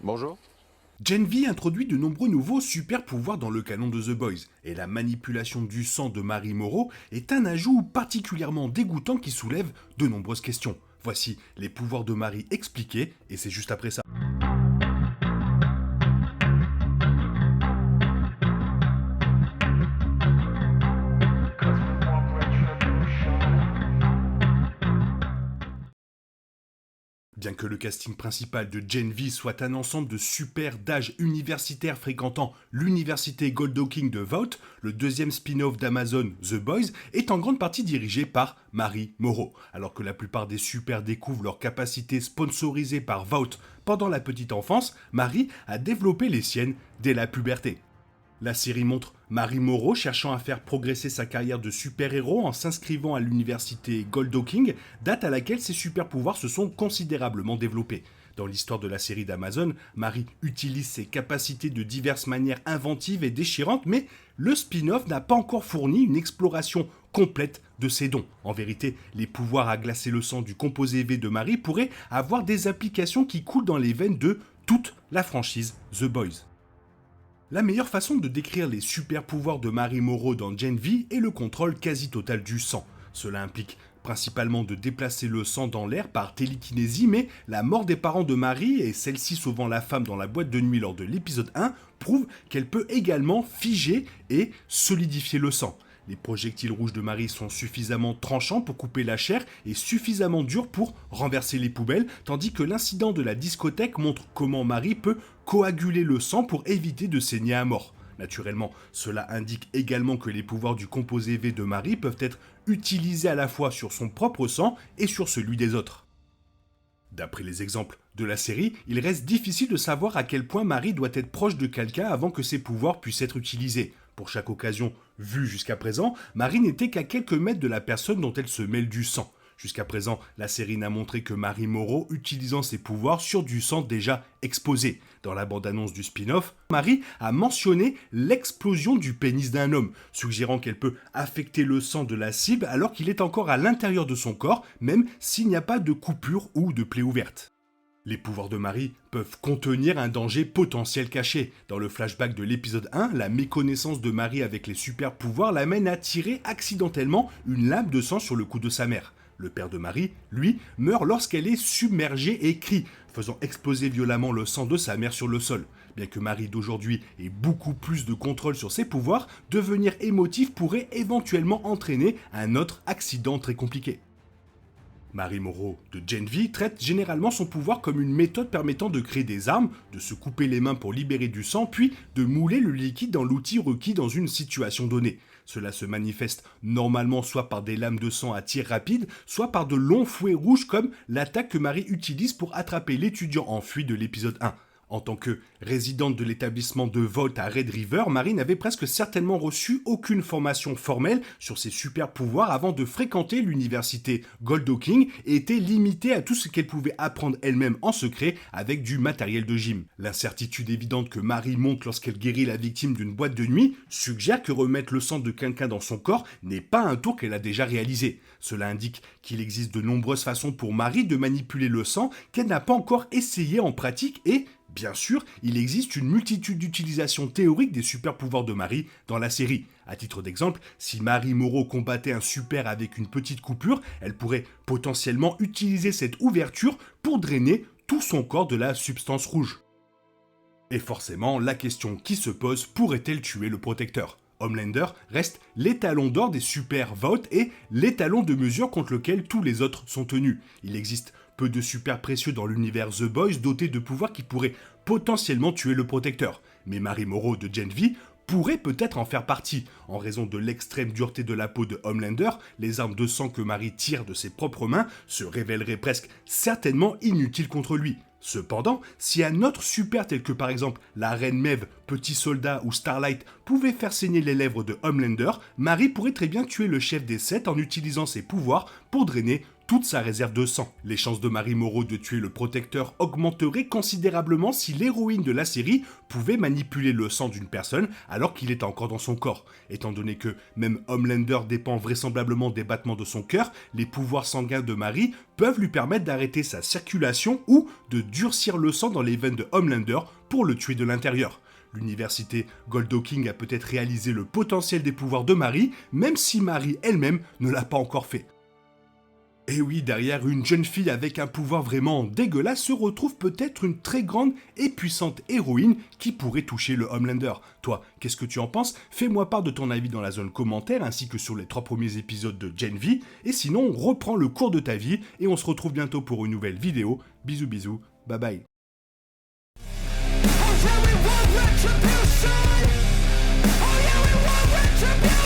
Bonjour. Gen V introduit de nombreux nouveaux super pouvoirs dans le canon de The Boys, et la manipulation du sang de Mary Morrow est un ajout particulièrement dégoûtant qui soulève de nombreuses questions. Voici les pouvoirs de Mary expliqués, et c'est juste après ça. Bien que le casting principal de Gen V soit un ensemble de super d'âge universitaire fréquentant l'université Goldhawking de Vought, le deuxième spin-off d'Amazon, The Boys, est en grande partie dirigé par Mary Morrow. Alors que la plupart des super découvrent leurs capacités sponsorisées par Vought pendant la petite enfance, Mary a développé les siennes dès la puberté. La série montre Mary Morrow cherchant à faire progresser sa carrière de super-héros en s'inscrivant à l'université Goldhawking, date à laquelle ses super-pouvoirs se sont considérablement développés. Dans l'histoire de la série d'Amazon, Mary utilise ses capacités de diverses manières inventives et déchirantes, mais le spin-off n'a pas encore fourni une exploration complète de ses dons. En vérité, les pouvoirs à glacer le sang du composé V de Mary pourraient avoir des applications qui coulent dans les veines de toute la franchise The Boys. La meilleure façon de décrire les super pouvoirs de Mary Morrow dans Gen V est le contrôle quasi total du sang. Cela implique principalement de déplacer le sang dans l'air par télékinésie, mais la mort des parents de Mary et celle-ci sauvant la femme dans la boîte de nuit lors de l'épisode 1 prouve qu'elle peut également figer et solidifier le sang. Les projectiles rouges de Mary sont suffisamment tranchants pour couper la chair et suffisamment durs pour renverser les poubelles, tandis que l'incident de la discothèque montre comment Mary peut coaguler le sang pour éviter de saigner à mort. Naturellement, cela indique également que les pouvoirs du composé V de Mary peuvent être utilisés à la fois sur son propre sang et sur celui des autres. D'après les exemples de la série, il reste difficile de savoir à quel point Mary doit être proche de quelqu'un avant que ses pouvoirs puissent être utilisés. Pour chaque occasion vue jusqu'à présent, Mary n'était qu'à quelques mètres de la personne dont elle se mêle du sang. Jusqu'à présent, la série n'a montré que Mary Morrow utilisant ses pouvoirs sur du sang déjà exposé. Dans la bande-annonce du spin-off, Mary a mentionné l'explosion du pénis d'un homme, suggérant qu'elle peut affecter le sang de la cible alors qu'il est encore à l'intérieur de son corps, même s'il n'y a pas de coupure ou de plaie ouverte. Les pouvoirs de Mary peuvent contenir un danger potentiel caché. Dans le flashback de l'épisode 1, la méconnaissance de Mary avec les super pouvoirs l'amène à tirer accidentellement une lame de sang sur le cou de sa mère. Le père de Mary, lui, meurt lorsqu'elle est submergée et crie, faisant exploser violemment le sang de sa mère sur le sol. Bien que Mary d'aujourd'hui ait beaucoup plus de contrôle sur ses pouvoirs, devenir émotif pourrait éventuellement entraîner un autre accident très compliqué. Mary Morrow de Gen V traite généralement son pouvoir comme une méthode permettant de créer des armes, de se couper les mains pour libérer du sang, puis de mouler le liquide dans l'outil requis dans une situation donnée. Cela se manifeste normalement soit par des lames de sang à tir rapide, soit par de longs fouets rouges comme l'attaque que Mary utilise pour attraper l'étudiant en fuite de l'épisode 1. En tant que résidente de l'établissement de Vought à Red River, Mary n'avait presque certainement reçu aucune formation formelle sur ses super pouvoirs avant de fréquenter l'université Goldhawking et était limitée à tout ce qu'elle pouvait apprendre elle-même en secret avec du matériel de gym. L'incertitude évidente que Mary montre lorsqu'elle guérit la victime d'une boîte de nuit suggère que remettre le sang de quelqu'un dans son corps n'est pas un tour qu'elle a déjà réalisé. Cela indique qu'il existe de nombreuses façons pour Mary de manipuler le sang qu'elle n'a pas encore essayé en pratique et bien sûr, il existe une multitude d'utilisations théoriques des super pouvoirs de Mary dans la série. À titre d'exemple, si Mary Morrow combattait un super avec une petite coupure, elle pourrait potentiellement utiliser cette ouverture pour drainer tout son corps de la substance rouge. Et forcément, la question qui se pose, pourrait-elle tuer le protecteur ? Homelander reste l'étalon d'or des super Vought et l'étalon de mesure contre lequel tous les autres sont tenus. Il existe peu de super précieux dans l'univers The Boys dotés de pouvoirs qui pourraient potentiellement tuer le protecteur. Mais Mary Morrow de Gen V pourrait peut-être en faire partie. En raison de l'extrême dureté de la peau de Homelander, les armes de sang que Mary tire de ses propres mains se révéleraient presque certainement inutiles contre lui. Cependant, si un autre super tel que par exemple la Reine Maeve, Petit Soldat ou Starlight pouvait faire saigner les lèvres de Homelander, Mary pourrait très bien tuer le chef des 7 en utilisant ses pouvoirs pour drainer toute sa réserve de sang. Les chances de Mary Morrow de tuer le protecteur augmenteraient considérablement si l'héroïne de la série pouvait manipuler le sang d'une personne alors qu'il est encore dans son corps. Étant donné que même Homelander dépend vraisemblablement des battements de son cœur, les pouvoirs sanguins de Mary peuvent lui permettre d'arrêter sa circulation ou de durcir le sang dans les veines de Homelander pour le tuer de l'intérieur. L'université Goldhawking a peut-être réalisé le potentiel des pouvoirs de Mary, même si Mary elle-même ne l'a pas encore fait. Et oui, derrière une jeune fille avec un pouvoir vraiment dégueulasse se retrouve peut-être une très grande et puissante héroïne qui pourrait toucher le Homelander. Toi, qu'est-ce que tu en penses? Fais-moi part de ton avis dans la zone commentaire ainsi que sur les 3 premiers épisodes de Gen V. Et sinon, reprends le cours de ta vie et on se retrouve bientôt pour une nouvelle vidéo. Bisous bisous, bye bye. Oh yeah, we want retribution.